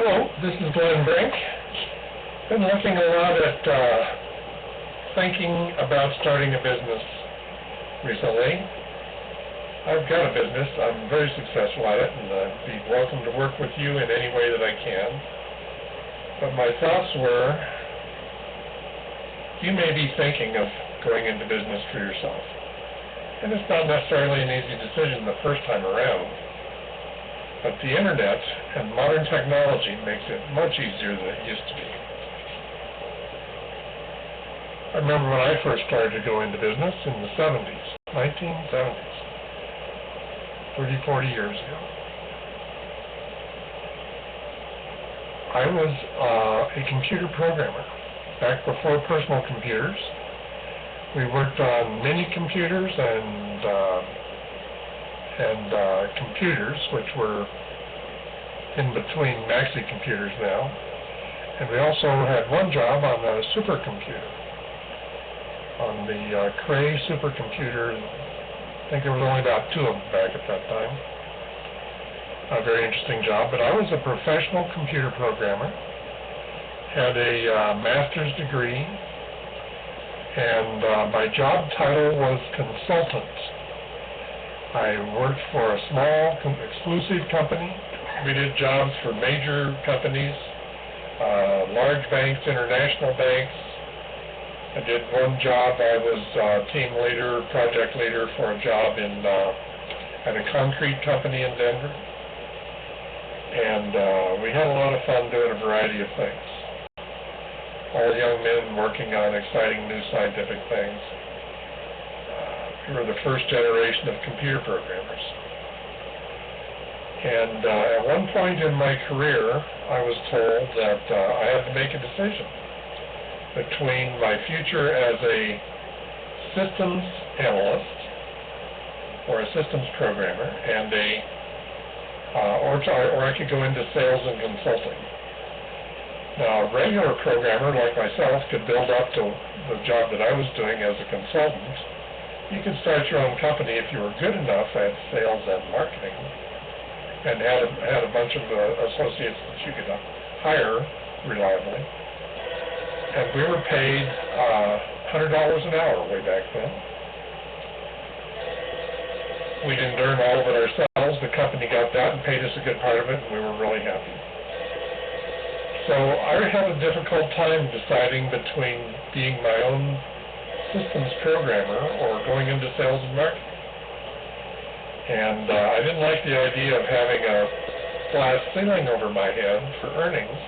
Hello, this is Glenn Brink. Been looking a lot at thinking about starting a business recently. I've got a business. I'm very successful at it, and I'd be welcome to work with you in any way that I can. But my thoughts were, you may be thinking of going into business for yourself. And it's not necessarily an easy decision the first time around. But the internet and modern technology makes it much easier than it used to be. I remember when I first started to go into business in the 70s, 1970s, 30, 40 years ago. I was a computer programmer back before personal computers. We worked on mini computers and computers, which were in between maxi computers now. And we also had one job on a supercomputer, on the Cray supercomputer. I think there was only about 2 of them back at that time. A very interesting job, but I was a professional computer programmer, had a master's degree, and my job title was consultant. I worked for a small exclusive company. We did jobs for major companies, large banks, international banks. I did one job. I was team leader, project leader for a job at a concrete company in Denver. And we had a lot of fun doing a variety of things. All young men working on exciting new scientific things. We were the first generation of computer programmers. And at one point in my career, I was told that I had to make a decision between my future as a systems analyst or a systems programmer and or I could go into sales and consulting. Now, a regular programmer like myself could build up to the job that I was doing as a consultant. You could start your own company if you were good enough at sales and marketing and had a bunch of associates that you could hire reliably. And we were paid $100 an hour way back then. We didn't earn all of it ourselves. The company got that and paid us a good part of it, and we were really happy. So I had a difficult time deciding between being my own systems programmer or going into sales and marketing. And I didn't like the idea of having a glass ceiling over my head for earnings.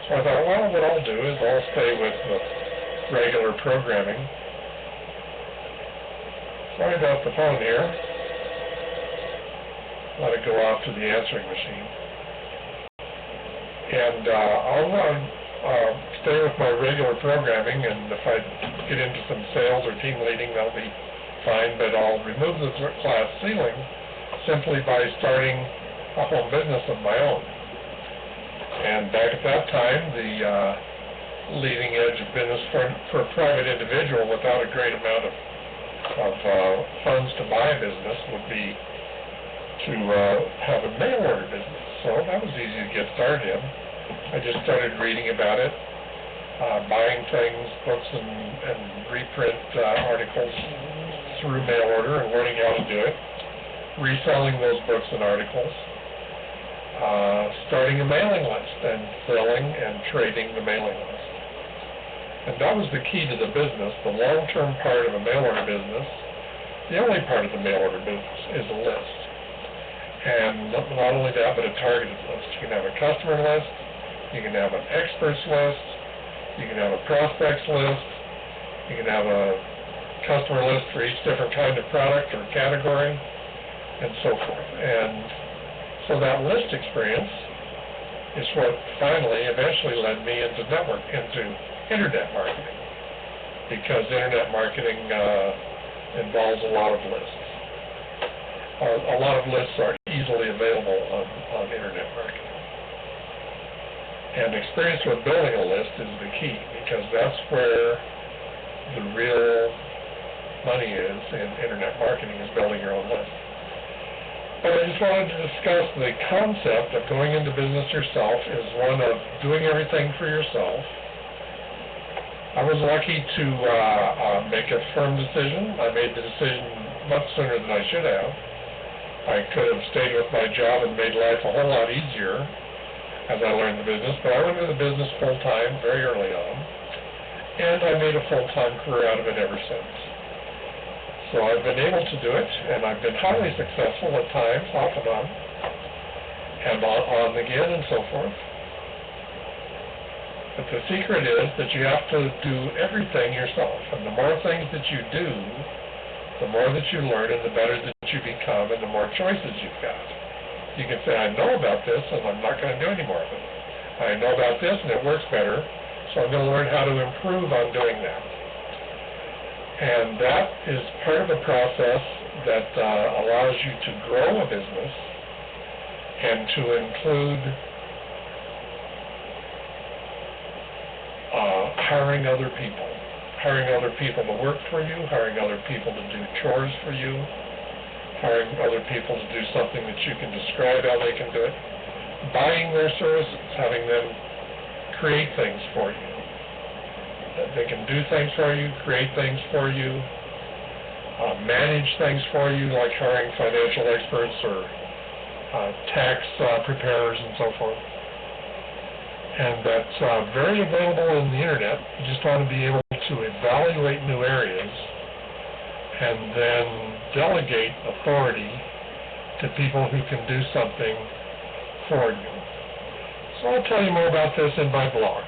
So I thought, well, what I'll do is I'll stay with the regular programming. Sorry about the phone here. Let it go off to the answering machine. And I'll stay with my regular programming, and if I get into some sales or team leading, that'll be fine, but I'll remove the glass ceiling simply by starting a home business of my own. And back at that time, the leading edge of business for a private individual without a great amount of funds to buy a business would be to have a mail order business. So that was easy to get started in. I just started reading about it, buying things, books, and reprint articles through mail order and learning how to do it, reselling those books and articles, starting a mailing list and selling and trading the mailing list. And that was the key to the business, the long-term part of a mail order business. The only part of the mail order business is a list. And not only that, but a targeted list. You can have a customer list, you can have an experts list, you can have a prospects list, you can have a customer list for each different kind of product or category, and so forth. And so that list experience is what eventually led me into internet marketing, because internet marketing involves a lot of lists. A lot of lists are easily available on internet marketing. And experience with building a list is the key, because that's where the real money is in internet marketing, is building your own list. But I just wanted to discuss the concept of going into business yourself is one of doing everything for yourself. I was lucky to make a firm decision. I made the decision much sooner than I should have. I could have stayed with my job and made life a whole lot easier as I learned the business, but I went into the business full-time very early on, and I made a full-time career out of it ever since. So I've been able to do it, and I've been highly successful at times, off and on, and on again, and so forth. But the secret is that you have to do everything yourself, and the more things that you do, the more that you learn, and the better that you become, and the more choices you've got. You can say, I know about this, and I'm not going to do any more of it. I know about this, and it works better, so I'm going to learn how to improve on doing that. And that is part of the process that allows you to grow a business and to include hiring other people to work for you, hiring other people to do chores for you, hiring other people to do something that you can describe how they can do it, buying their services, having them create things for you. They can do things for you, create things for you, manage things for you, like hiring financial experts or tax preparers and so forth. And that's very available in the internet. You just want to be able to evaluate new areas and then delegate authority to people who can do something for you. So I'll tell you more about this in my blog.